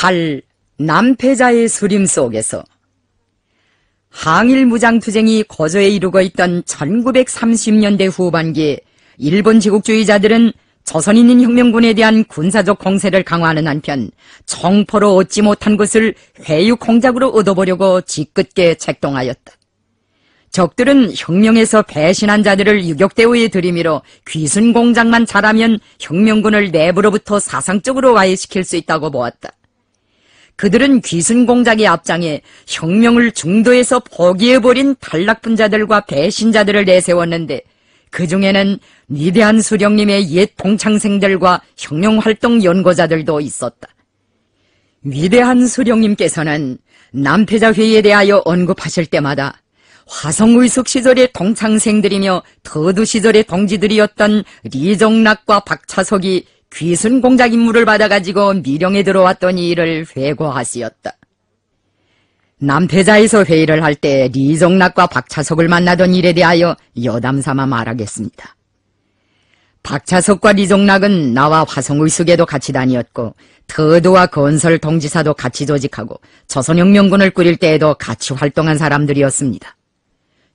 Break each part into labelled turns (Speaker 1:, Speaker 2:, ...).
Speaker 1: 8. 남패자의 수림 속에서. 항일 무장투쟁이 거저에 이루고 있던 1930년대 후반기에 일본 제국주의자들은 조선인민 혁명군에 대한 군사적 공세를 강화하는 한편 정포로 얻지 못한 것을 회유 공작으로 얻어보려고 지긋게 책동하였다. 적들은 혁명에서 배신한 자들을 유격대우에 들이밀어 귀순 공작만 잘하면 혁명군을 내부로부터 사상적으로 와해시킬 수 있다고 보았다. 그들은 귀순 공작의 앞장에 혁명을 중도에서 포기해버린 탈락분자들과 배신자들을 내세웠는데 그 중에는 위대한 수령님의 옛 동창생들과 혁명활동 연구자들도 있었다. 위대한 수령님께서는 남패자회의에 대하여 언급하실 때마다 화성의숙 시절의 동창생들이며 더두 시절의 동지들이었던 리정락과 박차석이 귀순 공작 임무를 받아가지고 미령에 들어왔던 일을 회고하시었다. 남패자에서 회의를 할 때 리정락과 박차석을 만나던 일에 대하여 여담삼아 말하겠습니다. 박차석과 리정락은 나와 화성의숙에도 같이 다녔고 더두와 건설 동지사도 같이 조직하고 조선혁명군을 꾸릴 때에도 같이 활동한 사람들이었습니다.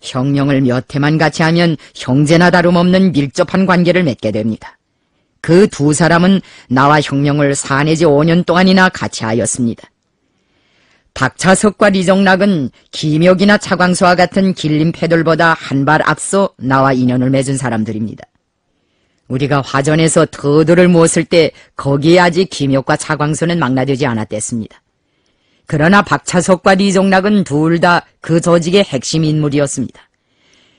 Speaker 1: 혁명을 몇 해만 같이 하면 형제나 다름없는 밀접한 관계를 맺게 됩니다. 그 두 사람은 나와 혁명을 4 내지 5년 동안이나 같이 하였습니다. 박차석과 리정락은 김혁이나 차광수와 같은 길림 패들보다 한 발 앞서 나와 인연을 맺은 사람들입니다. 우리가 화전에서 더두를 모았을 때 거기에 아직 김혁과 차광수는 망라되지 않았댔습니다. 그러나 박차석과 리정락은 둘 다 그 조직의 핵심 인물이었습니다.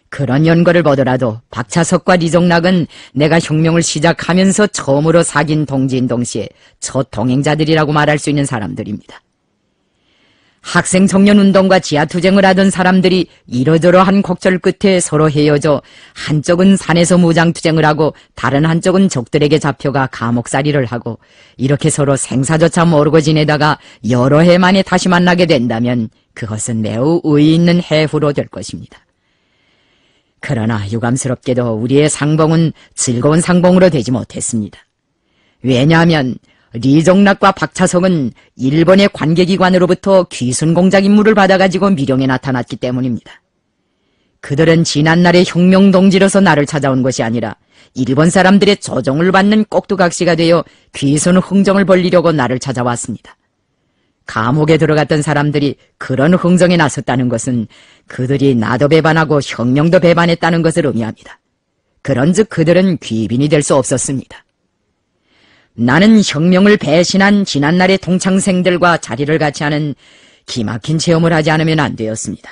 Speaker 1: 그런 연거를 보더라도 박차석과 리정락은 내가 혁명을 시작하면서 처음으로 사귄 동지인 동시에 첫 동행자들이라고 말할 수 있는 사람들입니다. 학생 청년운동과 지하투쟁을 하던 사람들이 이러저러한 곡절 끝에 서로 헤어져 한쪽은 산에서 무장투쟁을 하고 다른 한쪽은 적들에게 잡혀가 감옥살이를 하고 이렇게 서로 생사조차 모르고 지내다가 여러 해 만에 다시 만나게 된다면 그것은 매우 의의 있는 해후로 될 것입니다. 그러나 유감스럽게도 우리의 상봉은 즐거운 상봉으로 되지 못했습니다. 왜냐하면 리정락과 박차석은 일본의 관계기관으로부터 귀순 공작 임무를 받아가지고 미령에 나타났기 때문입니다. 그들은 지난날의 혁명동지로서 나를 찾아온 것이 아니라 일본 사람들의 조종을 받는 꼭두각시가 되어 귀순 흥정을 벌리려고 나를 찾아왔습니다. 감옥에 들어갔던 사람들이 그런 흥정에 나섰다는 것은 그들이 나도 배반하고 혁명도 배반했다는 것을 의미합니다. 그런즉 그들은 귀빈이 될 수 없었습니다. 나는 혁명을 배신한 지난날의 동창생들과 자리를 같이 하는 기막힌 체험을 하지 않으면 안 되었습니다.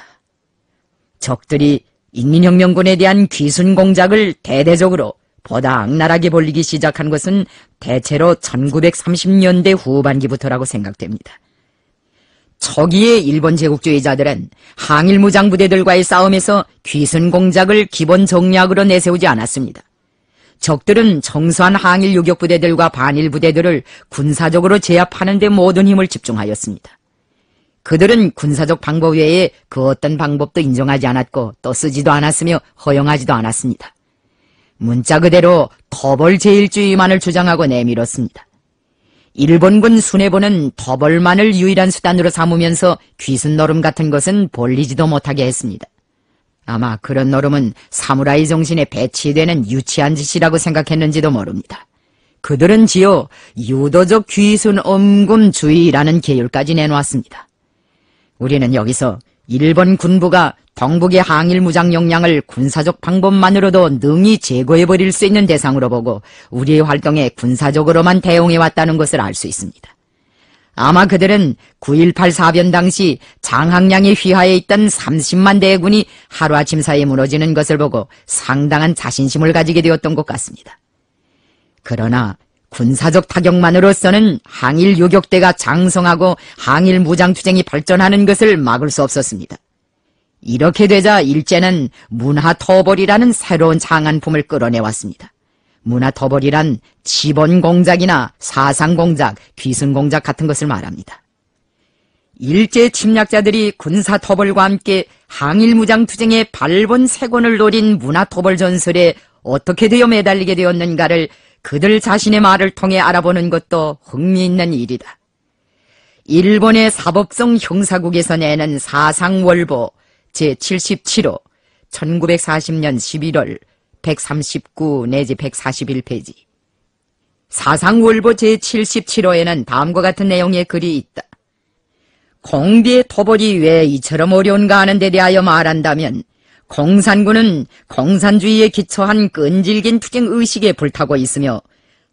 Speaker 1: 적들이 인민혁명군에 대한 귀순 공작을 대대적으로 보다 악랄하게 벌리기 시작한 것은 대체로 1930년대 후반기부터라고 생각됩니다. 초기에 일본 제국주의자들은 항일 무장부대들과의 싸움에서 귀순 공작을 기본 정략으로 내세우지 않았습니다. 적들은 정수한 항일 요격부대들과 반일부대들을 군사적으로 제압하는 데 모든 힘을 집중하였습니다. 그들은 군사적 방법 외에 그 어떤 방법도 인정하지 않았고 또 쓰지도 않았으며 허용하지도 않았습니다. 문자 그대로 토벌제일주의만을 주장하고 내밀었습니다. 일본군 수뇌부는 토벌만을 유일한 수단으로 삼으면서 귀순 노름 같은 것은 벌리지도 못하게 했습니다. 아마 그런 노름은 사무라이 정신에 배치되는 유치한 짓이라고 생각했는지도 모릅니다. 그들은 지어 유도적 귀순 엄금주의라는 계율까지 내놓았습니다. 우리는 여기서 일본 군부가 동북의 항일 무장 역량을 군사적 방법만으로도 능히 제거해버릴 수 있는 대상으로 보고 우리의 활동에 군사적으로만 대응해왔다는 것을 알 수 있습니다. 아마 그들은 9.18 사변 당시 장항량의 휘하에 있던 30만 대군이 하루아침 사이에 무너지는 것을 보고 상당한 자신심을 가지게 되었던 것 같습니다. 그러나 군사적 타격만으로서는 항일 요격대가 장성하고 항일 무장투쟁이 발전하는 것을 막을 수 없었습니다. 이렇게 되자 일제는 문화토벌이라는 새로운 장안품을 끌어내왔습니다. 문화토벌이란 지본공작이나 사상공작, 귀순공작 같은 것을 말합니다. 일제 침략자들이 군사토벌과 함께 항일무장투쟁의 발본 세권을 노린 문화토벌 전설에 어떻게 되어 매달리게 되었는가를 그들 자신의 말을 통해 알아보는 것도 흥미있는 일이다. 일본의 사법성 형사국에서 내는 사상월보 제77호 1940년 11월 139 내지 141페이지. 사상월보 제77호에는 다음과 같은 내용의 글이 있다. 공비의 토벌이 왜 이처럼 어려운가 하는 데 대하여 말한다면 공산군은 공산주의에 기초한 끈질긴 투쟁의식에 불타고 있으며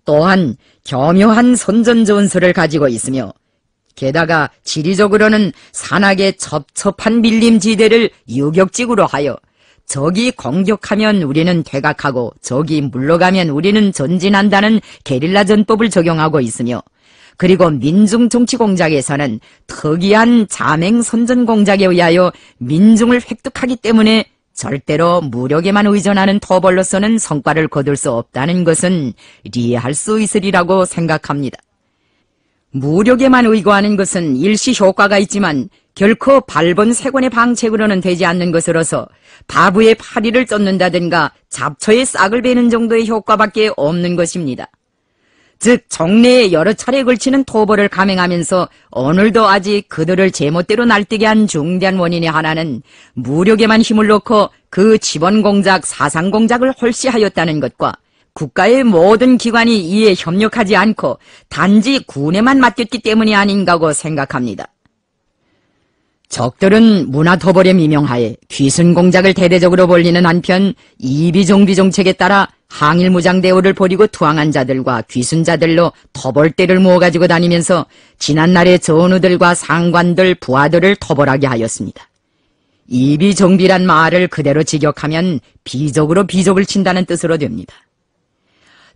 Speaker 1: 또한 교묘한 선전전술을 가지고 있으며 게다가 지리적으로는 산악의 첩첩한 밀림지대를 유격지구로 하여 적이 공격하면 우리는 퇴각하고 적이 물러가면 우리는 전진한다는 게릴라 전법을 적용하고 있으며 그리고 민중정치공작에서는 특이한 자맹선전공작에 의하여 민중을 획득하기 때문에 절대로 무력에만 의존하는 토벌로서는 성과를 거둘 수 없다는 것은 이해할 수 있으리라고 생각합니다. 무력에만 의거하는 것은 일시 효과가 있지만 결코 발본 세곤의 방책으로는 되지 않는 것으로서 바부의 파리를 쫓는다든가 잡초의 싹을 베는 정도의 효과밖에 없는 것입니다. 즉 정례에 여러 차례 걸치는 토벌을 감행하면서 오늘도 아직 그들을 제멋대로 날뛰게 한 중대한 원인의 하나는 무력에만 힘을 놓고 그 지번공작, 사상공작을 홀시하였다는 것과 국가의 모든 기관이 이에 협력하지 않고 단지 군에만 맡겼기 때문이 아닌가고 생각합니다. 적들은 문화토벌에 미명하에 귀순공작을 대대적으로 벌리는 한편 이비종비 정책에 따라 항일무장대오를 벌이고 투항한 자들과 귀순자들로 토벌대를 모아가지고 다니면서 지난날의 전우들과 상관들, 부하들을 토벌하게 하였습니다. 이비종비란 말을 그대로 직역하면 비적으로 비적을 친다는 뜻으로 됩니다.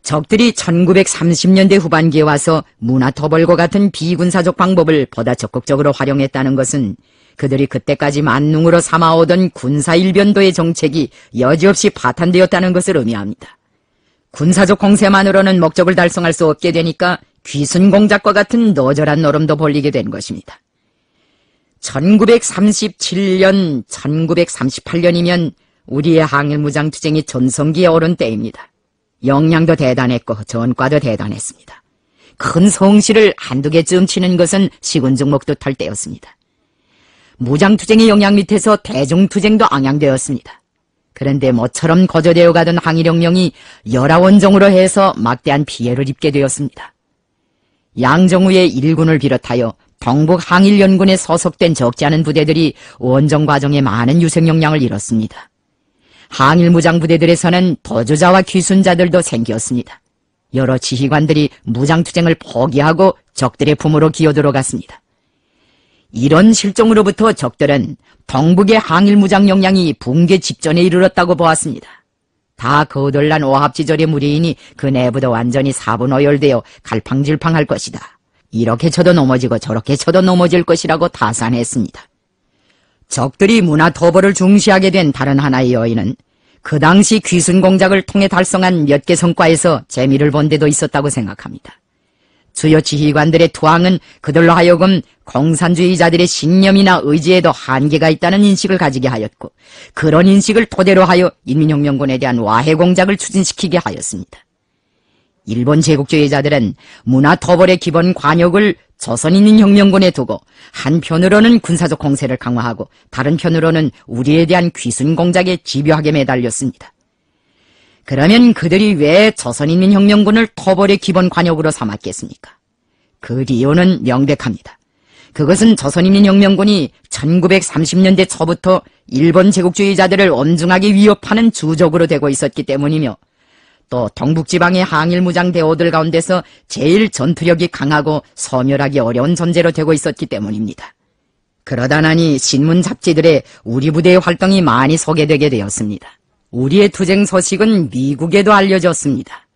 Speaker 1: 적들이 1930년대 후반기에 와서 문화토벌과 같은 비군사적 방법을 보다 적극적으로 활용했다는 것은 그들이 그때까지 만능으로 삼아오던 군사일변도의 정책이 여지없이 파탄되었다는 것을 의미합니다. 군사적 공세만으로는 목적을 달성할 수 없게 되니까 귀순공작과 같은 노절한 노름도 벌리게 된 것입니다. 1937년, 1938년이면 우리의 항일무장투쟁이 전성기에 오른 때입니다. 역량도 대단했고 전과도 대단했습니다. 큰 성실을 한두 개쯤 치는 것은 시군중목도 털 때였습니다. 무장투쟁의 영향 밑에서 대중투쟁도 앙양되었습니다. 그런데 모처럼 거저되어 가던 항일혁명이 열하원정으로 해서 막대한 피해를 입게 되었습니다. 양정우의 일군을 비롯하여 동북 항일연군에 소속된 적지 않은 부대들이 원정 과정에 많은 유생역량을 잃었습니다. 항일무장부대들에서는 도주자와 귀순자들도 생겼습니다. 여러 지휘관들이 무장투쟁을 포기하고 적들의 품으로 기어들어갔습니다. 이런 실종으로부터 적들은 동북의 항일무장 역량이 붕괴 직전에 이르렀다고 보았습니다. 다 거덜난 오합지졸의 무리이니 그 내부도 완전히 사분오열되어 갈팡질팡할 것이다. 이렇게 쳐도 넘어지고 저렇게 쳐도 넘어질 것이라고 타산했습니다. 적들이 문화토벌을 중시하게 된 다른 하나의 요인은 그 당시 귀순공작을 통해 달성한 몇 개 성과에서 재미를 본 데도 있었다고 생각합니다. 주요 지휘관들의 투항은 그들로 하여금 공산주의자들의 신념이나 의지에도 한계가 있다는 인식을 가지게 하였고 그런 인식을 토대로 하여 인민혁명군에 대한 와해공작을 추진시키게 하였습니다. 일본 제국주의자들은 문화토벌의 기본 관역을 조선인민혁명군에 두고 한편으로는 군사적 공세를 강화하고 다른 편으로는 우리에 대한 귀순공작에 집요하게 매달렸습니다. 그러면 그들이 왜 조선인민혁명군을 토벌의 기본 관역으로 삼았겠습니까? 그 이유는 명백합니다. 그것은 조선인민혁명군이 1930년대 초부터 일본 제국주의자들을 엄중하게 위협하는 주적으로 되고 있었기 때문이며 또 동북지방의 항일무장 대오들 가운데서 제일 전투력이 강하고 소멸하기 어려운 존재로 되고 있었기 때문입니다. 그러다 나니 신문 잡지들에 우리 부대의 활동이 많이 소개되게 되었습니다. 우리의 투쟁 소식은 미국에도 알려졌습니다.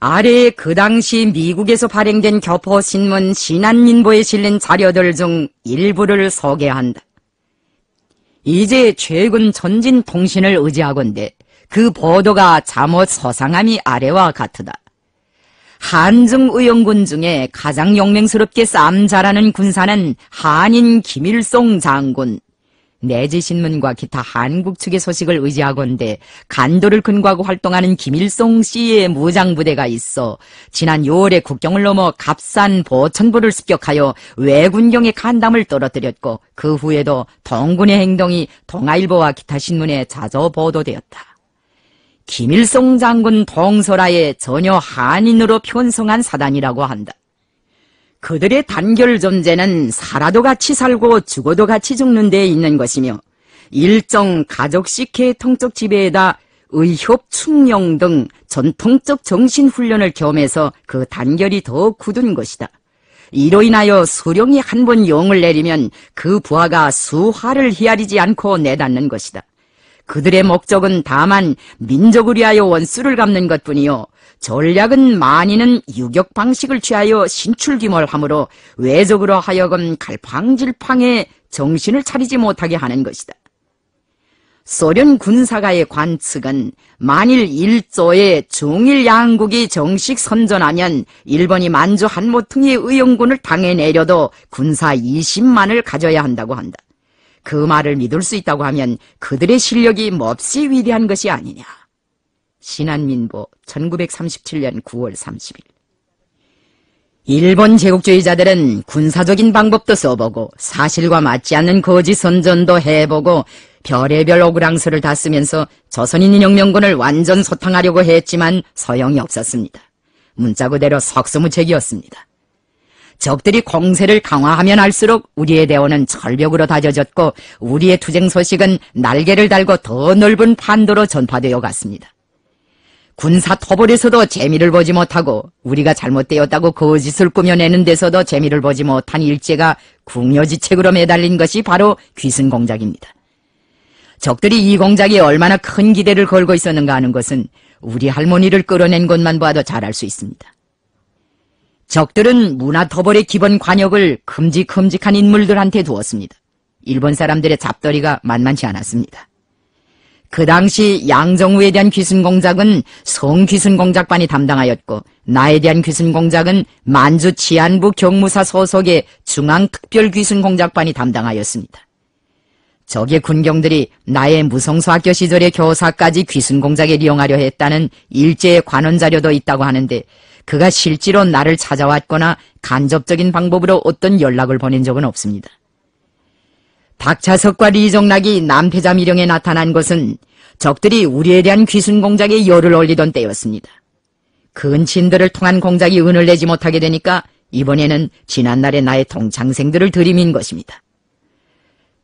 Speaker 1: 아래에 그 당시 미국에서 발행된 교포신문 신한민보에 실린 자료들 중 일부를 소개한다. 이제 최근 전진통신을 의지하건대 그 보도가 잠옷 소상함이 아래와 같으다. 한중의용군 중에 가장 용맹스럽게 싸움 잘하는 군사는 한인 김일송 장군, 내지신문과 기타 한국 측의 소식을 의지하건대 간도를 근거하고 활동하는 김일성 씨의 무장부대가 있어 지난 6월에 국경을 넘어 갑산 보천부를 습격하여 왜군경의 간담을 떨어뜨렸고 그 후에도 동군의 행동이 동아일보와 기타 신문에 자주 보도되었다. 김일성 장군 동설하에 전혀 한인으로 편성한 사단이라고 한다. 그들의 단결 존재는 살아도 같이 살고 죽어도 같이 죽는 데에 있는 것이며 일정 가족식 계통적 지배에다 의협 충령 등 전통적 정신훈련을 겸해서 그 단결이 더 굳은 것이다. 이로 인하여 수령이 한 번 영을 내리면 그 부하가 수하를 헤아리지 않고 내닫는 것이다. 그들의 목적은 다만 민족을 위하여 원수를 갚는 것뿐이요 전략은 많이는 유격 방식을 취하여 신출귀몰하므로 외적으로 하여금 갈팡질팡에 정신을 차리지 못하게 하는 것이다. 소련 군사가의 관측은 만일 1조의 중일 양국이 정식 선전하면 일본이 만주 한모퉁이의 의용군을 당해내려도 군사 20만을 가져야 한다고 한다. 그 말을 믿을 수 있다고 하면 그들의 실력이 몹시 위대한 것이 아니냐. 신한민보 1937년 9월 30일. 일본 제국주의자들은 군사적인 방법도 써보고 사실과 맞지 않는 거짓 선전도 해보고 별의별 오그랑서를 다 쓰면서 조선인혁명군을 완전 소탕하려고 했지만 소용이 없었습니다. 문자 그대로 석수무책이었습니다. 적들이 공세를 강화하면 할수록 우리의 대원은 철벽으로 다져졌고 우리의 투쟁 소식은 날개를 달고 더 넓은 판도로 전파되어 갔습니다. 군사 토벌에서도 재미를 보지 못하고 우리가 잘못되었다고 거짓을 꾸며내는 데서도 재미를 보지 못한 일제가 궁여지책으로 매달린 것이 바로 귀순공작입니다. 적들이 이 공작에 얼마나 큰 기대를 걸고 있었는가 하는 것은 우리 할머니를 끌어낸 것만 봐도 잘 알 수 있습니다. 적들은 문화토벌의 기본 관역을 큼직큼직한 인물들한테 두었습니다. 일본 사람들의 잡더리가 만만치 않았습니다. 그 당시 양정우에 대한 귀순공작은 성귀순공작반이 담당하였고 나에 대한 귀순공작은 만주 치안부 경무사 소속의 중앙특별귀순공작반이 담당하였습니다. 적의 군경들이 나의 무성소학교 시절의 교사까지 귀순공작에 이용하려 했다는 일제의 관원 자료도 있다고 하는데 그가 실제로 나를 찾아왔거나 간접적인 방법으로 어떤 연락을 보낸 적은 없습니다. 박차석과 리정락이 남패자 미령에 나타난 것은 적들이 우리에 대한 귀순공작에 열을 올리던 때였습니다. 근친들을 통한 공작이 은을 내지 못하게 되니까 이번에는 지난날의 나의 동창생들을 들이민 것입니다.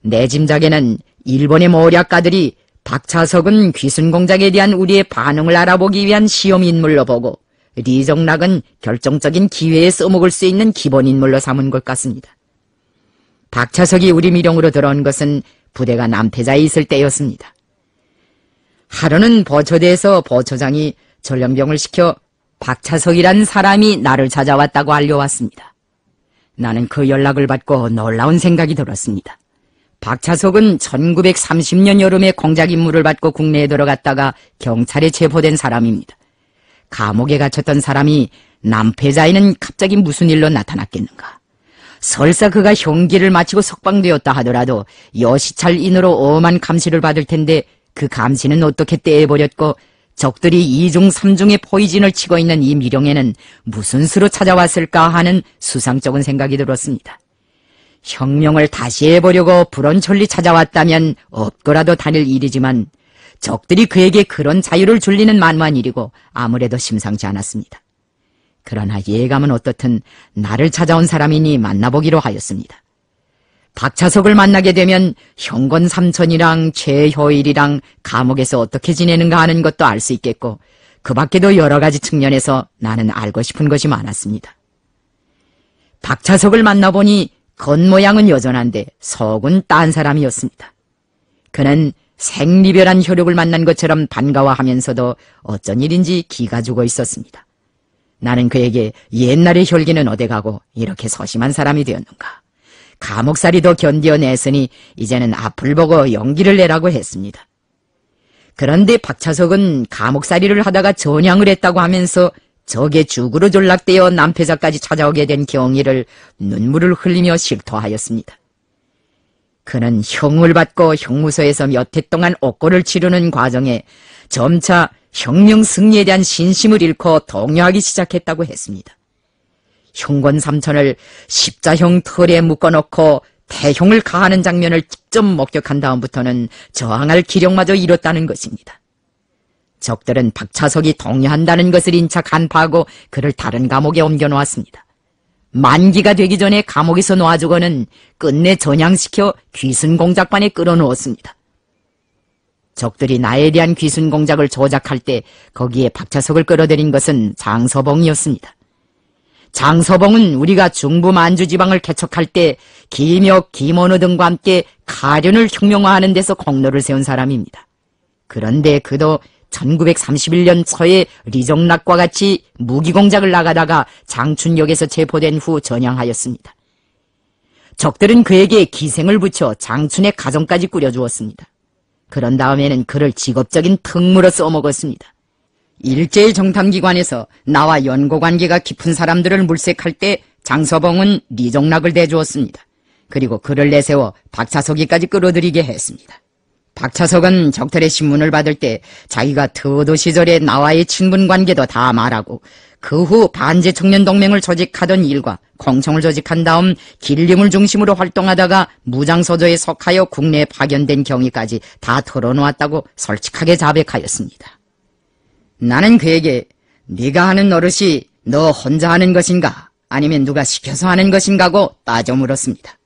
Speaker 1: 내 짐작에는 일본의 모략가들이 박차석은 귀순공작에 대한 우리의 반응을 알아보기 위한 시험인물로 보고 리정락은 결정적인 기회에 써먹을 수 있는 기본인물로 삼은 것 같습니다. 박차석이 우리 미령으로 들어온 것은 부대가 남패자에 있을 때였습니다. 하루는 보초대에서 보초장이 전령병을 시켜 박차석이란 사람이 나를 찾아왔다고 알려왔습니다. 나는 그 연락을 받고 놀라운 생각이 들었습니다. 박차석은 1930년 여름에 공작 임무를 받고 국내에 들어갔다가 경찰에 체포된 사람입니다. 감옥에 갇혔던 사람이 남패자에는 갑자기 무슨 일로 나타났겠는가? 설사 그가 형기를 마치고 석방되었다 하더라도 여시찰인으로 엄한 감시를 받을 텐데 그 감시는 어떻게 떼어버렸고 적들이 2중 3중의 포이즌을 치고 있는 이 미령에는 무슨 수로 찾아왔을까 하는 수상쩍은 생각이 들었습니다. 혁명을 다시 해보려고 불원천리 찾아왔다면 없고라도 다닐 일이지만 적들이 그에게 그런 자유를 줄 리는 만무한 일이고 아무래도 심상치 않았습니다. 그러나 예감은 어떻든 나를 찾아온 사람이니 만나보기로 하였습니다. 박차석을 만나게 되면 형건 삼촌이랑 최효일이랑 감옥에서 어떻게 지내는가 하는 것도 알 수 있겠고 그 밖에도 여러 가지 측면에서 나는 알고 싶은 것이 많았습니다. 박차석을 만나보니 겉모양은 여전한데 속은 딴 사람이었습니다. 그는 생리별한 혈육을 만난 것처럼 반가워하면서도 어쩐 일인지 기가 죽어 있었습니다. 나는 그에게 옛날의 혈기는 어디 가고 이렇게 소심한 사람이 되었는가? 감옥살이도 견뎌냈으니 이제는 앞을 보고 용기를 내라고 했습니다. 그런데 박차석은 감옥살이를 하다가 전향을 했다고 하면서 적의 죽으로 전락되어 남패자까지 찾아오게 된 경위를 눈물을 흘리며 실토하였습니다. 그는 형을 받고 형무소에서 몇 해 동안 옥고를 치르는 과정에 점차 혁명 승리에 대한 신심을 잃고 동요하기 시작했다고 했습니다. 형권 삼천을 십자형 털에 묶어놓고 태형을 가하는 장면을 직접 목격한 다음부터는 저항할 기력마저 잃었다는 것입니다. 적들은 박차석이 동요한다는 것을 인차 간파하고 그를 다른 감옥에 옮겨놓았습니다. 만기가 되기 전에 감옥에서 놓아주고는 끝내 전향시켜 귀순공작반에 끌어놓았습니다. 적들이 나에 대한 귀순공작을 조작할 때 거기에 박차석을 끌어들인 것은 장서봉이었습니다. 장서봉은 우리가 중부 만주지방을 개척할 때 김혁, 김원호 등과 함께 가련을 혁명화하는 데서 공로를 세운 사람입니다. 그런데 그도 1931년 초에 리정락과 같이 무기공작을 나가다가 장춘역에서 체포된 후 전향하였습니다. 적들은 그에게 기생을 붙여 장춘의 가정까지 꾸려주었습니다. 그런 다음에는 그를 직업적인 특무로 써먹었습니다. 일제정탐기관에서 나와 연고관계가 깊은 사람들을 물색할 때 장서봉은 리정락을 대주었습니다. 그리고 그를 내세워 박차석이까지 끌어들이게 했습니다. 박차석은 적들의 신문을 받을 때 자기가 터도 시절에 나와의 친분관계도 다 말하고 그 후 반제청년동맹을 조직하던 일과 공청을 조직한 다음 길림을 중심으로 활동하다가 무장소조에 속하여 국내에 파견된 경위까지 다 털어놓았다고 솔직하게 자백하였습니다. 나는 그에게 네가 하는 노릇이 너 혼자 하는 것인가 아니면 누가 시켜서 하는 것인가고 따져 물었습니다.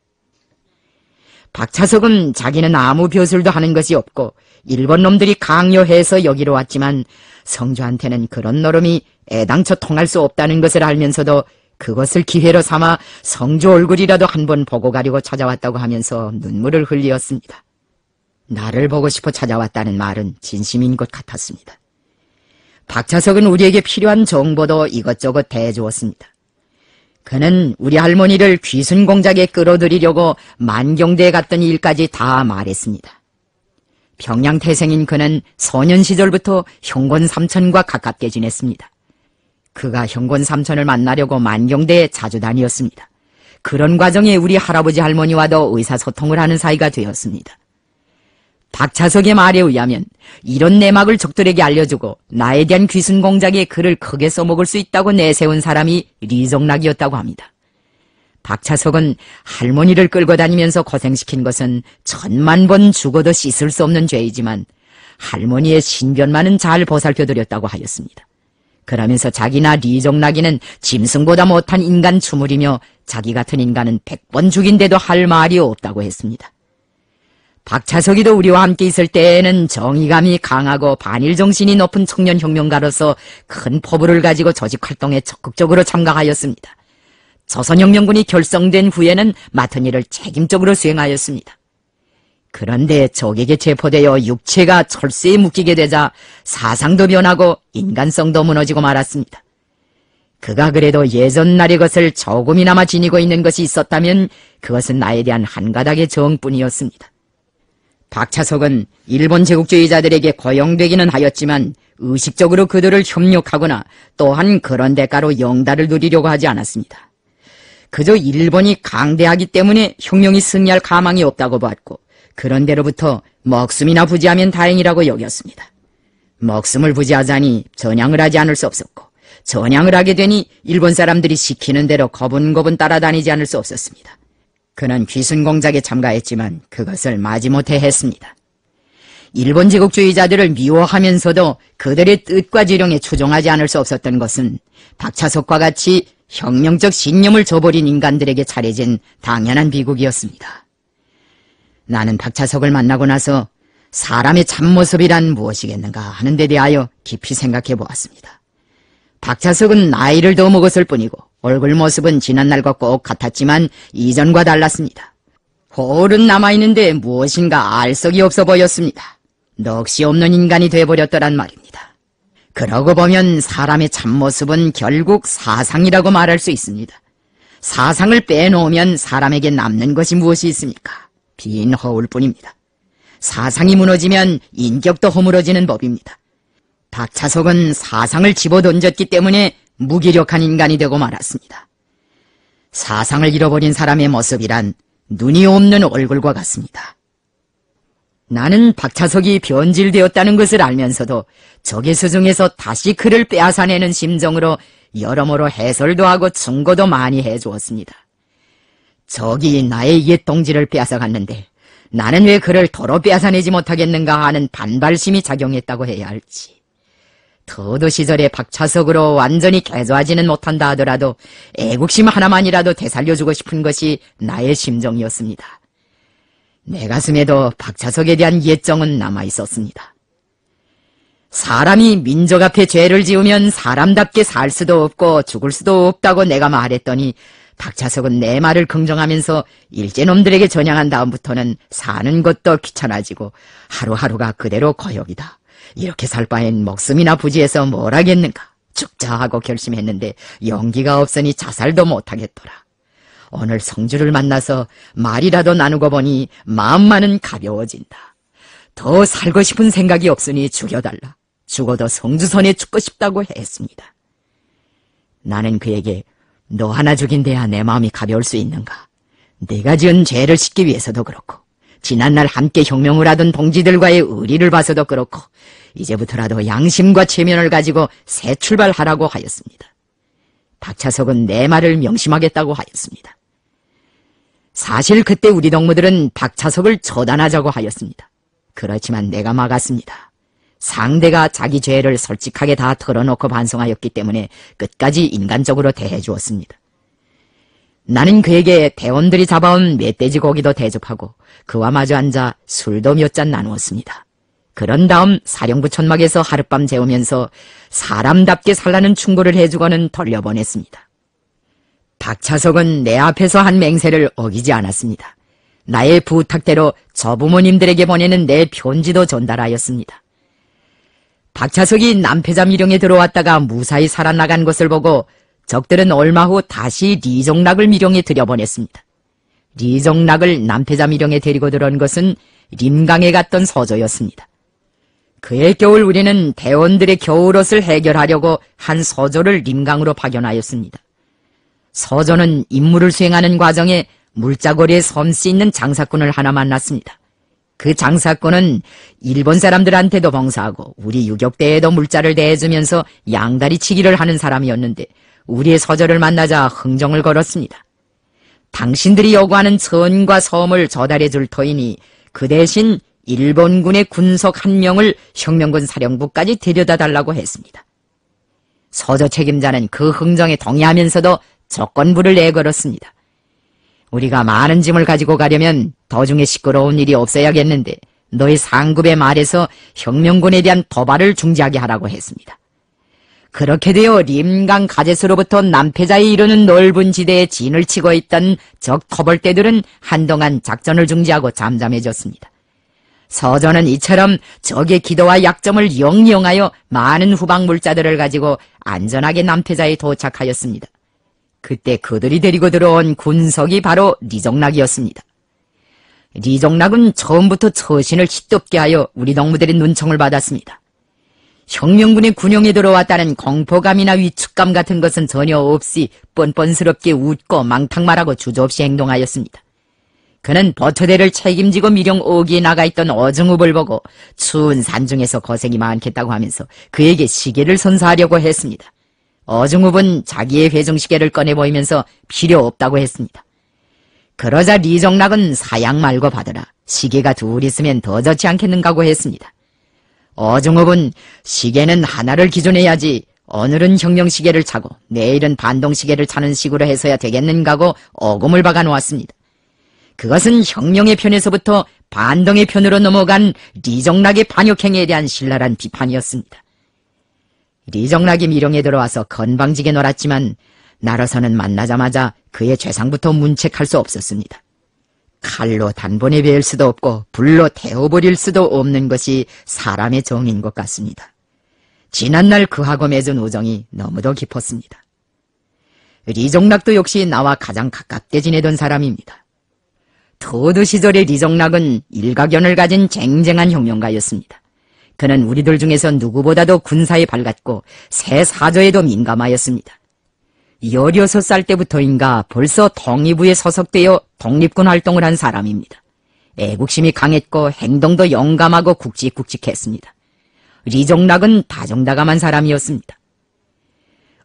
Speaker 1: 박차석은 자기는 아무 벼슬도 하는 것이 없고 일본 놈들이 강요해서 여기로 왔지만 성주한테는 그런 노름이 애당초 통할 수 없다는 것을 알면서도 그것을 기회로 삼아 성주 얼굴이라도 한번 보고 가려고 찾아왔다고 하면서 눈물을 흘리었습니다. 나를 보고 싶어 찾아왔다는 말은 진심인 것 같았습니다. 박차석은 우리에게 필요한 정보도 이것저것 대주었습니다. 그는 우리 할머니를 귀순공작에 끌어들이려고 만경대에 갔던 일까지 다 말했습니다. 평양 태생인 그는 소년 시절부터 형권 삼천과 가깝게 지냈습니다. 그가 형권 삼천을 만나려고 만경대에 자주 다녔습니다. 그런 과정에 우리 할아버지 할머니와도 의사소통을 하는 사이가 되었습니다. 박차석의 말에 의하면 이런 내막을 적들에게 알려주고 나에 대한 귀순공작에 글을 크게 써먹을 수 있다고 내세운 사람이 리정락이었다고 합니다. 박차석은 할머니를 끌고 다니면서 고생시킨 것은 1000만 번 죽어도 씻을 수 없는 죄이지만 할머니의 신변만은 잘 보살펴드렸다고 하였습니다. 그러면서 자기나 리정락이는 짐승보다 못한 인간 추물이며 자기 같은 인간은 100번 죽인데도 할 말이 없다고 했습니다. 박차석이도 우리와 함께 있을 때에는 정의감이 강하고 반일정신이 높은 청년혁명가로서 큰 포부를 가지고 조직활동에 적극적으로 참가하였습니다. 조선혁명군이 결성된 후에는 맡은 일을 책임적으로 수행하였습니다. 그런데 적에게 체포되어 육체가 철수에 묶이게 되자 사상도 변하고 인간성도 무너지고 말았습니다. 그가 그래도 예전날의 것을 조금이나마 지니고 있는 것이 있었다면 그것은 나에 대한 한 가닥의 정뿐이었습니다. 박차석은 일본 제국주의자들에게 고용되기는 하였지만 의식적으로 그들을 협력하거나 또한 그런 대가로 영달을 누리려고 하지 않았습니다. 그저 일본이 강대하기 때문에 혁명이 승리할 가망이 없다고 봤고 그런 데로부터 목숨이나 부지하면 다행이라고 여겼습니다. 목숨을 부지하자니 전향을 하지 않을 수 없었고 전향을 하게 되니 일본 사람들이 시키는 대로 거분거분 따라다니지 않을 수 없었습니다. 그는 귀순공작에 참가했지만 그것을 마지못해 했습니다. 일본 제국주의자들을 미워하면서도 그들의 뜻과 지령에 추종하지 않을 수 없었던 것은 박차석과 같이 혁명적 신념을 저버린 인간들에게 차려진 당연한 비극이었습니다. 나는 박차석을 만나고 나서 사람의 참모습이란 무엇이겠는가 하는 데 대하여 깊이 생각해 보았습니다. 박차석은 나이를 더 먹었을 뿐이고 얼굴 모습은 지난날과 꼭 같았지만 이전과 달랐습니다. 홀은 남아있는데 무엇인가 알석이 없어 보였습니다. 넋이 없는 인간이 돼버렸더란 말입니다. 그러고 보면 사람의 참모습은 결국 사상이라고 말할 수 있습니다. 사상을 빼놓으면 사람에게 남는 것이 무엇이 있습니까? 빈 허울뿐입니다. 사상이 무너지면 인격도 허물어지는 법입니다. 박차석은 사상을 집어던졌기 때문에 무기력한 인간이 되고 말았습니다. 사상을 잃어버린 사람의 모습이란 눈이 없는 얼굴과 같습니다. 나는 박차석이 변질되었다는 것을 알면서도 적의 수중에서 다시 그를 빼앗아내는 심정으로 여러모로 해설도 하고 증거도 많이 해주었습니다. 적이 나의 옛 동지를 빼앗아갔는데 나는 왜 그를 도로 빼앗아내지 못하겠는가 하는 반발심이 작용했다고 해야 할지. 터도 시절에 박차석으로 완전히 개조하지는 못한다 하더라도 애국심 하나만이라도 되살려주고 싶은 것이 나의 심정이었습니다. 내 가슴에도 박차석에 대한 예정은 남아있었습니다. 사람이 민족 앞에 죄를 지으면 사람답게 살 수도 없고 죽을 수도 없다고 내가 말했더니 박차석은 내 말을 긍정하면서 일제놈들에게 전향한 다음부터는 사는 것도 귀찮아지고 하루하루가 그대로 고역이다. 이렇게 살 바엔 목숨이나 부지해서 뭘 하겠는가. 죽자 하고 결심했는데 용기가 없으니 자살도 못하겠더라. 오늘 성주를 만나서 말이라도 나누고 보니 마음만은 가벼워진다. 더 살고 싶은 생각이 없으니 죽여달라. 죽어도 성주선에 죽고 싶다고 했습니다. 나는 그에게 너 하나 죽인데야 내 마음이 가벼울 수 있는가. 내가 지은 죄를 씻기 위해서도 그렇고 지난날 함께 혁명을 하던 동지들과의 의리를 봐서도 그렇고 이제부터라도 양심과 체면을 가지고 새 출발하라고 하였습니다. 박차석은 내 말을 명심하겠다고 하였습니다. 사실 그때 우리 동무들은 박차석을 처단하자고 하였습니다. 그렇지만 내가 막았습니다. 상대가 자기 죄를 솔직하게 다 털어놓고 반성하였기 때문에 끝까지 인간적으로 대해주었습니다. 나는 그에게 대원들이 잡아온 멧돼지 고기도 대접하고 그와 마주 앉아 술도 몇 잔 나누었습니다. 그런 다음 사령부 천막에서 하룻밤 재우면서 사람답게 살라는 충고를 해주고는 돌려보냈습니다. 박차석은 내 앞에서 한 맹세를 어기지 않았습니다. 나의 부탁대로 저 부모님들에게 보내는 내 편지도 전달하였습니다. 박차석이 남패자 미령에 들어왔다가 무사히 살아나간 것을 보고 적들은 얼마 후 다시 리종락을 미령에 들여보냈습니다. 리종락을 남패자 미령에 데리고 들어온 것은 림강에 갔던 서조였습니다. 그의 겨울 우리는 대원들의 겨울옷을 해결하려고 한 서조를 림강으로 파견하였습니다. 서조는 임무를 수행하는 과정에 물자거리에 섬씨 있는 장사꾼을 하나 만났습니다. 그 장사꾼은 일본 사람들한테도 봉사하고 우리 유격대에도 물자를 대해주면서 양다리 치기를 하는 사람이었는데 우리의 서조를 만나자 흥정을 걸었습니다. 당신들이 요구하는 선과 섬을 전달해 줄 터이니 그 대신 일본군의 군속 한 명을 혁명군 사령부까지 데려다 달라고 했습니다. 서조 책임자는 그 흥정에 동의하면서도 조건부를 내걸었습니다. 우리가 많은 짐을 가지고 가려면 도중에 시끄러운 일이 없어야겠는데 너희 상급에 말해서 혁명군에 대한 도발을 중지하게 하라고 했습니다. 그렇게 되어 림강 가제수로부터 남패자에 이르는 넓은 지대에 진을 치고 있던 적 토벌대들은 한동안 작전을 중지하고 잠잠해졌습니다. 서조는 이처럼 적의 기도와 약점을 영영하여 많은 후방물자들을 가지고 안전하게 남패자에 도착하였습니다. 그때 그들이 데리고 들어온 군석이 바로 리종락이었습니다. 리종락은 처음부터 처신을 hit덥게 하여 우리 동무들의 눈총을 받았습니다. 혁명군의 군용에 들어왔다는 공포감이나 위축감 같은 것은 전혀 없이 뻔뻔스럽게 웃고 망탁말하고 주저없이 행동하였습니다. 그는 버터대를 책임지고 미령 5기에 나가있던 어중읍을 보고 추운 산중에서 고생이 많겠다고 하면서 그에게 시계를 선사하려고 했습니다. 어중읍은 자기의 회중시계를 꺼내 보이면서 필요 없다고 했습니다. 그러자 리종락은 사양 말고 받으라. 시계가 둘 있으면 더 좋지 않겠는가고 했습니다. 어중읍은 시계는 하나를 기준해야지 오늘은 혁명시계를 차고 내일은 반동시계를 차는 식으로 해서야 되겠는가고 어금을 박아 놓았습니다. 그것은 혁명의 편에서부터 반동의 편으로 넘어간 리종락의 반역행위에 대한 신랄한 비판이었습니다. 리종락이 미령에 들어와서 건방지게 놀았지만 나로서는 만나자마자 그의 죄상부터 문책할 수 없었습니다. 칼로 단번에 베을 수도 없고 불로 태워버릴 수도 없는 것이 사람의 정인 것 같습니다. 지난날 그하고 맺은 우정이 너무도 깊었습니다. 리종락도 역시 나와 가장 가깝게 지내던 사람입니다. 토드 시절의 리종락은 일가견을 가진 쟁쟁한 혁명가였습니다. 그는 우리들 중에서 누구보다도 군사에 밝았고 새 사조에도 민감하였습니다. 16살 때부터인가 벌써 독립부에 소속되어 독립군 활동을 한 사람입니다. 애국심이 강했고 행동도 용감하고 굵직굵직했습니다. 리종락은 다정다감한 사람이었습니다.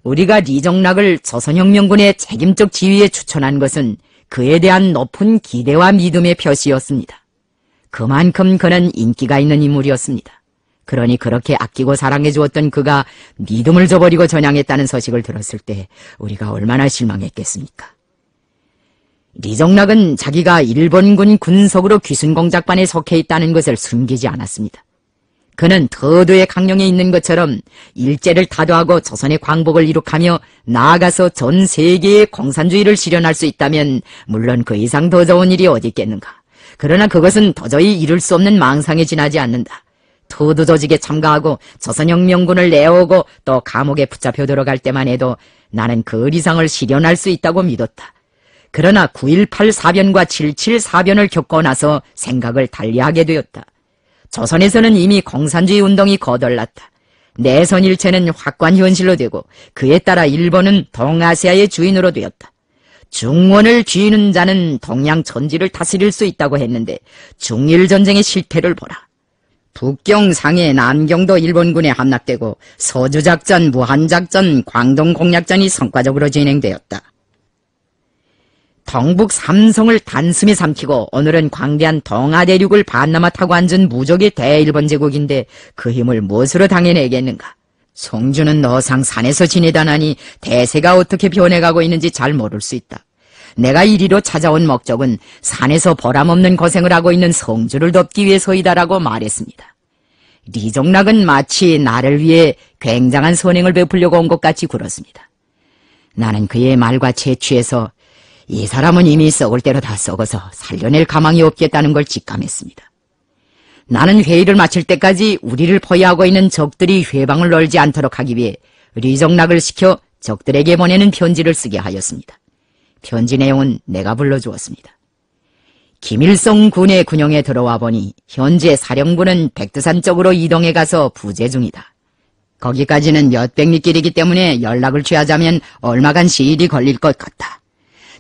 Speaker 1: 우리가 리종락을 조선혁명군의 책임적 지휘에 추천한 것은 그에 대한 높은 기대와 믿음의 표시였습니다. 그만큼 그는 인기가 있는 인물이었습니다. 그러니 그렇게 아끼고 사랑해 주었던 그가 믿음을 저버리고 전향했다는 소식을 들었을 때 우리가 얼마나 실망했겠습니까? 리종락은 자기가 일본군 군속으로 귀순공작반에 속해 있다는 것을 숨기지 않았습니다. 그는 터도의 강령에 있는 것처럼 일제를 타도하고 조선의 광복을 이룩하며 나아가서 전 세계의 공산주의를 실현할 수 있다면 물론 그 이상 더 좋은 일이 어디 있겠는가. 그러나 그것은 도저히 이룰 수 없는 망상에 지나지 않는다. 터도 조직에 참가하고 조선혁명군을 내어오고 또 감옥에 붙잡혀 들어갈 때만 해도 나는 그 이상을 실현할 수 있다고 믿었다. 그러나 9.18 사변과 7.7 사변을 겪고 나서 생각을 달리하게 되었다. 조선에서는 이미 공산주의 운동이 거덜났다. 내선 일체는 확고한 현실로 되고 그에 따라 일본은 동아시아의 주인으로 되었다. 중원을 쥐는 자는 동양 전지를 다스릴 수 있다고 했는데 중일전쟁의 실태를 보라. 북경, 상해, 남경도 일본군에 함락되고 서주작전, 무한작전, 광동공략전이 성과적으로 진행되었다. 동북 삼성을 단숨에 삼키고 오늘은 광대한 동아대륙을 반나마 타고 앉은 무적의 대일본 제국인데 그 힘을 무엇으로 당해내겠는가? 송주는 너상 산에서 지내다 나니 대세가 어떻게 변해가고 있는지 잘 모를 수 있다. 내가 이리로 찾아온 목적은 산에서 보람없는 고생을 하고 있는 성주를 돕기 위해서이다라고 말했습니다. 리종락은 마치 나를 위해 굉장한 선행을 베풀려고 온 것 같이 굴었습니다. 나는 그의 말과 채취해서 이 사람은 이미 썩을 대로 다 썩어서 살려낼 가망이 없겠다는 걸 직감했습니다. 나는 회의를 마칠 때까지 우리를 포위하고 있는 적들이 회방을 널지 않도록 하기 위해 리종락을 시켜 적들에게 보내는 편지를 쓰게 하였습니다. 편지 내용은 내가 불러주었습니다. 김일성 군의 군영에 들어와 보니 현재 사령부는 백두산 쪽으로 이동해 가서 부재 중이다. 거기까지는 몇백 리 길이기 때문에 연락을 취하자면 얼마간 시일이 걸릴 것 같다.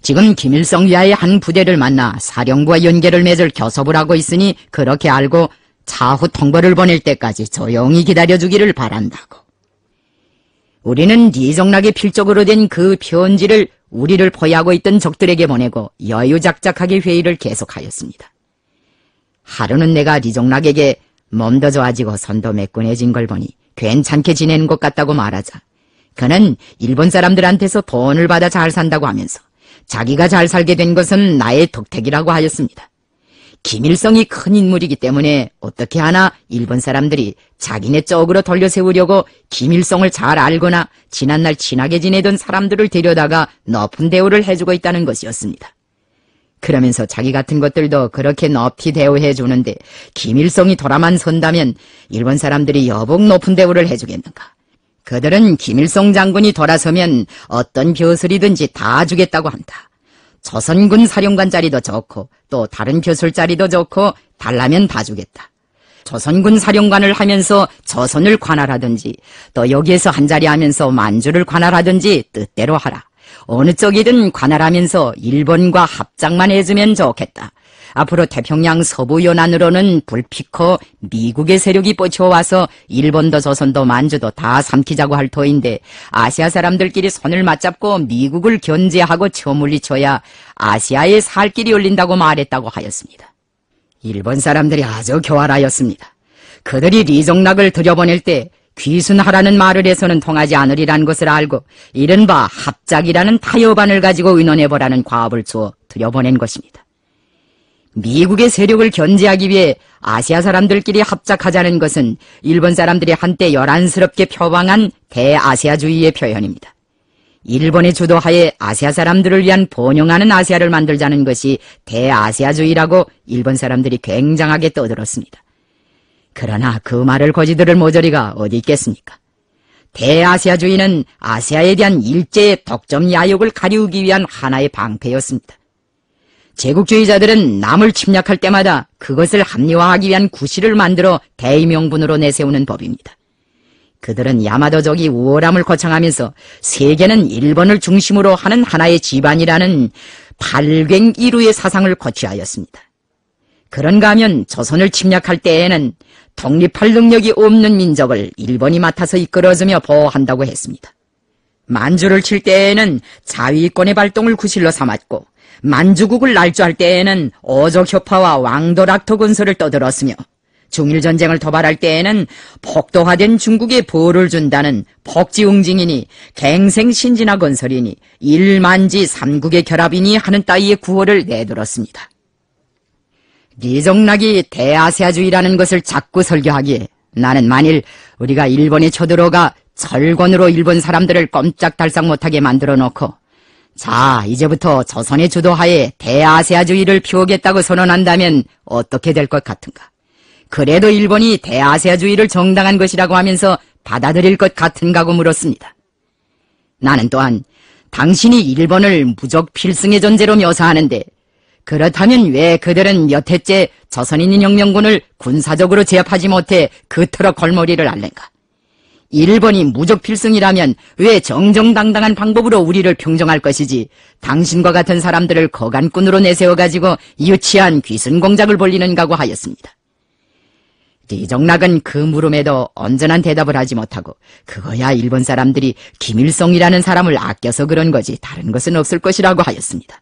Speaker 1: 지금 김일성 위하의 한 부대를 만나 사령부와 연계를 맺을 교섭을 하고 있으니 그렇게 알고 차후 통보를 보낼 때까지 조용히 기다려주기를 바란다고. 우리는 리종락의 필적으로 된 그 편지를 우리를 포위하고 있던 적들에게 보내고 여유작작하게 회의를 계속하였습니다. 하루는 내가 리종락에게 몸도 좋아지고 손도 매끈해진 걸 보니 괜찮게 지내는 것 같다고 말하자 그는 일본 사람들한테서 돈을 받아 잘 산다고 하면서 자기가 잘 살게 된 것은 나의 덕택이라고 하였습니다. 김일성이 큰 인물이기 때문에 어떻게 하나 일본 사람들이 자기네 쪽으로 돌려세우려고 김일성을 잘 알거나 지난날 친하게 지내던 사람들을 데려다가 높은 대우를 해주고 있다는 것이었습니다. 그러면서 자기 같은 것들도 그렇게 높이 대우해 주는데 김일성이 돌아만 선다면 일본 사람들이 여복 높은 대우를 해주겠는가. 그들은 김일성 장군이 돌아서면 어떤 벼슬이든지 다 주겠다고 한다. 조선군 사령관 자리도 좋고 또 다른 벼슬 자리도 좋고 달라면 다 주겠다. 조선군 사령관을 하면서 조선을 관할하든지 또 여기에서 한 자리 하면서 만주를 관할하든지 뜻대로 하라. 어느 쪽이든 관할하면서 일본과 합작만 해주면 좋겠다. 앞으로 태평양 서부 연안으로는 불피코 미국의 세력이 뻗쳐와서 일본도 조선도 만주도 다 삼키자고 할 터인데 아시아 사람들끼리 손을 맞잡고 미국을 견제하고 쳐물리쳐야 아시아에 살 길이 열린다고 말했다고 하였습니다. 일본 사람들이 아주 교활하였습니다. 그들이 리종락을 들여보낼 때 귀순하라는 말을 해서는 통하지 않으리라는 것을 알고 이른바 합작이라는 타협안을 가지고 의논해보라는 과업을 주어 들여보낸 것입니다. 미국의 세력을 견제하기 위해 아시아 사람들끼리 합작하자는 것은 일본 사람들이 한때 요란스럽게 표방한 대아시아주의의 표현입니다. 일본의 주도하에 아시아 사람들을 위한 번영하는 아시아를 만들자는 것이 대아시아주의라고 일본 사람들이 굉장하게 떠들었습니다. 그러나 그 말을 거지들을 모조리가 어디 있겠습니까? 대아시아주의는 아시아에 대한 일제의 독점 야욕을 가리우기 위한 하나의 방패였습니다. 제국주의자들은 남을 침략할 때마다 그것을 합리화하기 위한 구실을 만들어 대의명분으로 내세우는 법입니다. 그들은 야마도족이 우월함을 거창하면서 세계는 일본을 중심으로 하는 하나의 집안이라는 발갱이루의 사상을 거취하였습니다. 그런가 하면 조선을 침략할 때에는 독립할 능력이 없는 민족을 일본이 맡아서 이끌어주며 보호한다고 했습니다. 만주를 칠 때에는 자위권의 발동을 구실로 삼았고, 만주국을 날조할 때에는 어족협파와 왕도락토 군서를 떠들었으며, 중일전쟁을 도발할 때에는 폭도화된 중국에 보호를 준다는 폭지응징이니 갱생신진화 건설이니 일만지 삼국의 결합이니 하는 따위의 구호를 내들었습니다. 리종락이 대아시아주의라는 것을 자꾸 설교하기에 나는 만일 우리가 일본에 쳐들어가 철권으로 일본 사람들을 꼼짝달싹 못하게 만들어 놓고, 자, 이제부터 조선의 주도하에 대아시아주의를 피우겠다고 선언한다면 어떻게 될 것 같은가? 그래도 일본이 대아시아주의를 정당한 것이라고 하면서 받아들일 것 같은가고 물었습니다. 나는 또한 당신이 일본을 무적 필승의 존재로 묘사하는데, 그렇다면 왜 그들은 몇 해째 조선인혁명군을 군사적으로 제압하지 못해 그토록 골머리를 앓는가? 일본이 무적 필승이라면 왜 정정당당한 방법으로 우리를 평정할 것이지 당신과 같은 사람들을 거간꾼으로 내세워가지고 유치한 귀순 공작을 벌리는가고 하였습니다. 리종락은 그 물음에도 온전한 대답을 하지 못하고, 그거야 일본 사람들이 김일성이라는 사람을 아껴서 그런 거지 다른 것은 없을 것이라고 하였습니다.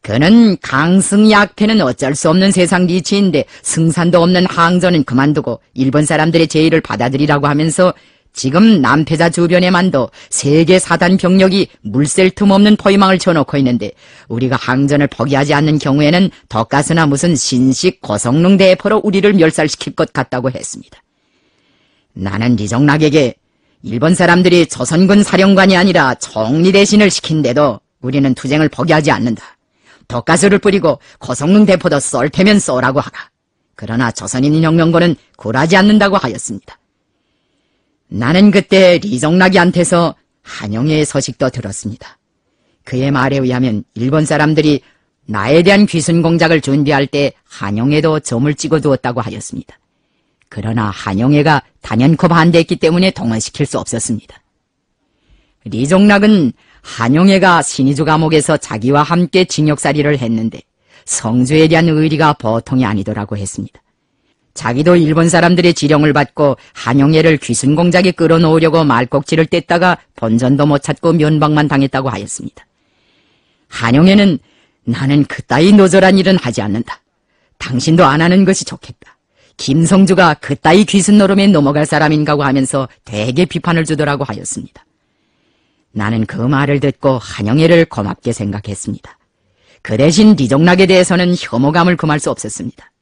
Speaker 1: 그는 강승 약패는 어쩔 수 없는 세상 이치인데 승산도 없는 항전은 그만두고 일본 사람들의 제의를 받아들이라고 하면서 지금 남패자 주변에만도 세계 사단 병력이 물샐 틈 없는 포위망을 쳐놓고 있는데 우리가 항전을 포기하지 않는 경우에는 덕가스나 무슨 신식 고성능 대포로 우리를 멸살시킬 것 같다고 했습니다. 나는 리종락에게 일본 사람들이 조선군 사령관이 아니라 총리 대신을 시킨데도 우리는 투쟁을 포기하지 않는다. 덕가스를 뿌리고 고성능 대포도 쏠 테면 쏘라고 하라. 그러나 조선인혁명군은 굴하지 않는다고 하였습니다. 나는 그때 리종락이한테서 한영애의 소식도 들었습니다. 그의 말에 의하면 일본 사람들이 나에 대한 귀순 공작을 준비할 때 한영애도 점을 찍어두었다고 하였습니다. 그러나 한영애가 단연코 반대했기 때문에 동원시킬 수 없었습니다. 리종락은 한영애가 신의주 감옥에서 자기와 함께 징역살이를 했는데 성주에 대한 의리가 보통이 아니더라고 했습니다. 자기도 일본 사람들의 지령을 받고 한영애를 귀순 공작에 끌어놓으려고 말꼭지를 뗐다가 본전도 못 찾고 면박만 당했다고 하였습니다. 한영애는 나는 그따위 노절한 일은 하지 않는다. 당신도 안 하는 것이 좋겠다. 김성주가 그따위 귀순 노름에 넘어갈 사람인가고 하면서 되게 비판을 주더라고 하였습니다. 나는 그 말을 듣고 한영애를 고맙게 생각했습니다. 그 대신 리종락에 대해서는 혐오감을 금할 수 없었습니다.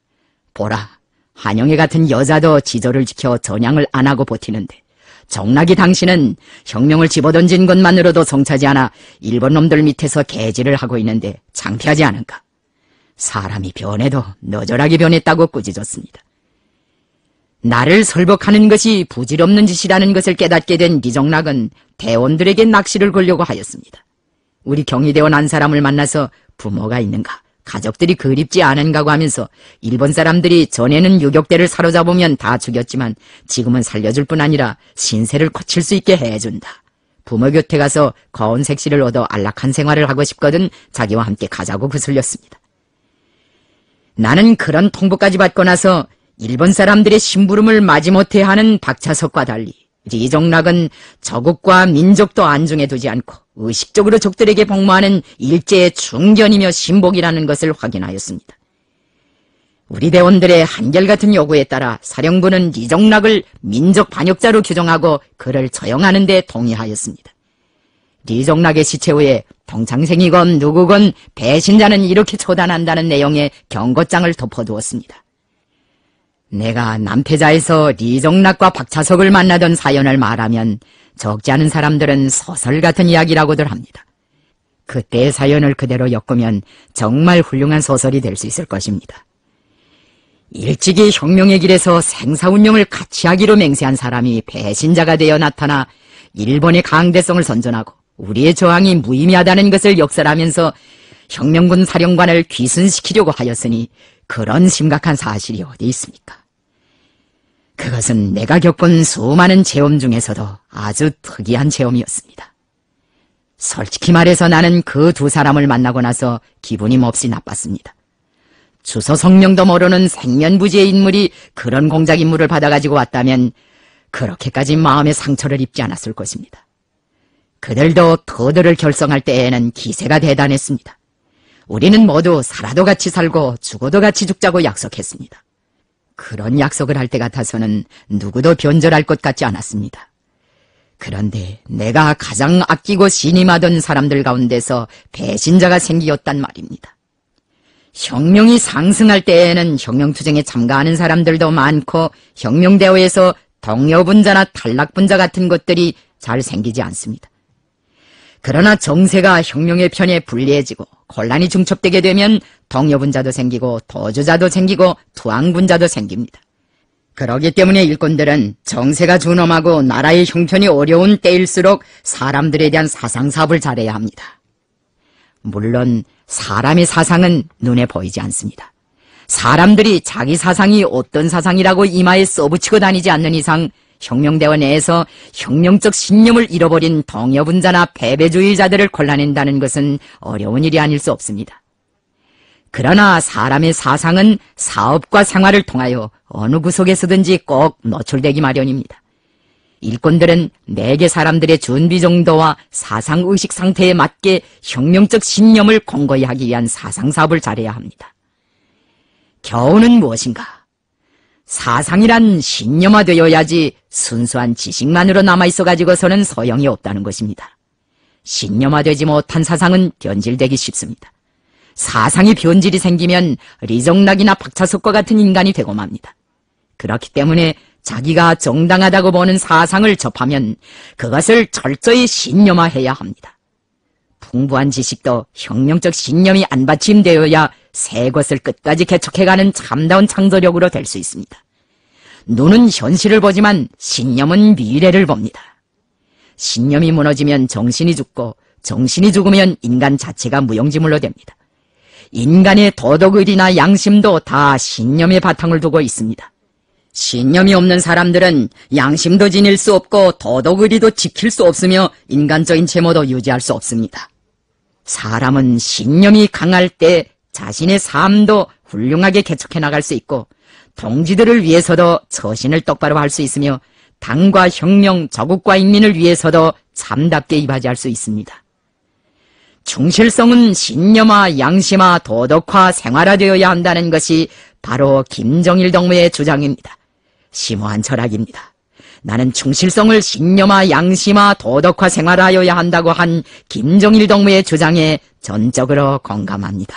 Speaker 1: 보라, 한영애 같은 여자도 지조를 지켜 전향을 안 하고 버티는데 정락이 당신은 혁명을 집어던진 것만으로도 성차지 않아 일본 놈들 밑에서 개질을 하고 있는데 창피하지 않은가? 사람이 변해도 너절하게 변했다고 꾸짖었습니다. 나를 설복하는 것이 부질없는 짓이라는 것을 깨닫게 된 리종락은 대원들에게 낚시를 걸려고 하였습니다. 우리 경희대원 한 사람을 만나서 부모가 있는가, 가족들이 그립지 않은가고 하면서 일본 사람들이 전에는 유격대를 사로잡으면 다 죽였지만 지금은 살려줄 뿐 아니라 신세를 거칠 수 있게 해준다. 부모 곁에 가서 거운 색시를 얻어 안락한 생활을 하고 싶거든 자기와 함께 가자고 거슬렸습니다. 나는 그런 통보까지 받고 나서 일본 사람들의 심부름을 마지못해 하는 박차석과 달리 리종락은 저국과 민족도 안중에 두지 않고 의식적으로 적들에게 복무하는 일제의 중견이며 신복이라는 것을 확인하였습니다. 우리 대원들의 한결같은 요구에 따라 사령부는 리종락을 민족 반역자로 규정하고 그를 처형하는 데 동의하였습니다. 리종락의 시체 후에 동창생이건 누구건 배신자는 이렇게 처단한다는 내용의 경고장을 덮어두었습니다. 내가 남패자에서 리종락과 박차석을 만나던 사연을 말하면 적지 않은 사람들은 소설 같은 이야기라고들 합니다. 그때의 사연을 그대로 엮으면 정말 훌륭한 소설이 될 수 있을 것입니다. 일찍이 혁명의 길에서 생사운명을 같이 하기로 맹세한 사람이 배신자가 되어 나타나 일본의 강대성을 선전하고 우리의 저항이 무의미하다는 것을 역설하면서 혁명군 사령관을 귀순시키려고 하였으니 그런 심각한 사실이 어디 있습니까? 그것은 내가 겪은 수많은 체험 중에서도 아주 특이한 체험이었습니다. 솔직히 말해서 나는 그 두 사람을 만나고 나서 기분이 몹시 나빴습니다. 주소 성명도 모르는 생면부지의 인물이 그런 공작 임무를 받아가지고 왔다면 그렇게까지 마음에 상처를 입지 않았을 것입니다. 그들도 터들을 결성할 때에는 기세가 대단했습니다. 우리는 모두 살아도 같이 살고 죽어도 같이 죽자고 약속했습니다. 그런 약속을 할 때 같아서는 누구도 변절할 것 같지 않았습니다. 그런데 내가 가장 아끼고 신임하던 사람들 가운데서 배신자가 생기었단 말입니다. 혁명이 상승할 때에는 혁명투쟁에 참가하는 사람들도 많고 혁명대회에서 동료분자나 탈락분자 같은 것들이 잘 생기지 않습니다. 그러나 정세가 혁명의 편에 불리해지고 혼란이 중첩되게 되면 동료분자도 생기고 도주자도 생기고 투항분자도 생깁니다. 그러기 때문에 일꾼들은 정세가 준엄하고 나라의 형편이 어려운 때일수록 사람들에 대한 사상사업을 잘해야 합니다. 물론 사람의 사상은 눈에 보이지 않습니다. 사람들이 자기 사상이 어떤 사상이라고 이마에 써붙이고 다니지 않는 이상 혁명대원 내에서 혁명적 신념을 잃어버린 동여분자나 패배주의자들을 골라낸다는 것은 어려운 일이 아닐 수 없습니다. 그러나 사람의 사상은 사업과 생활을 통하여 어느 구석에서든지 꼭 노출되기 마련입니다. 일꾼들은 매개 사람들의 준비 정도와 사상의식 상태에 맞게 혁명적 신념을 공고히 하기 위한 사상사업을 잘해야 합니다. 교훈은 무엇인가? 사상이란 신념화되어야지 순수한 지식만으로 남아있어가지고서는 소용이 없다는 것입니다. 신념화되지 못한 사상은 변질되기 쉽습니다. 사상이 변질이 생기면 리정락이나 박차석과 같은 인간이 되고 맙니다. 그렇기 때문에 자기가 정당하다고 보는 사상을 접하면 그것을 철저히 신념화해야 합니다. 풍부한 지식도 혁명적 신념이 안받침되어야 새 것을 끝까지 개척해가는 참다운 창조력으로 될 수 있습니다. 눈은 현실을 보지만 신념은 미래를 봅니다. 신념이 무너지면 정신이 죽고 정신이 죽으면 인간 자체가 무용지물로 됩니다. 인간의 도덕의리나 양심도 다 신념의 바탕을 두고 있습니다. 신념이 없는 사람들은 양심도 지닐 수 없고 도덕의리도 지킬 수 없으며 인간적인 채모도 유지할 수 없습니다. 사람은 신념이 강할 때 자신의 삶도 훌륭하게 개척해 나갈 수 있고 동지들을 위해서도 처신을 똑바로 할 수 있으며 당과 혁명, 조국과 인민을 위해서도 참답게 이바지할 수 있습니다. 충실성은 신념화, 양심화, 도덕화, 생활화되어야 한다는 것이 바로 김정일 동무의 주장입니다. 심오한 철학입니다. 나는 충실성을 신념화, 양심화, 도덕화, 생활화하여야 한다고 한 김정일 동무의 주장에 전적으로 공감합니다.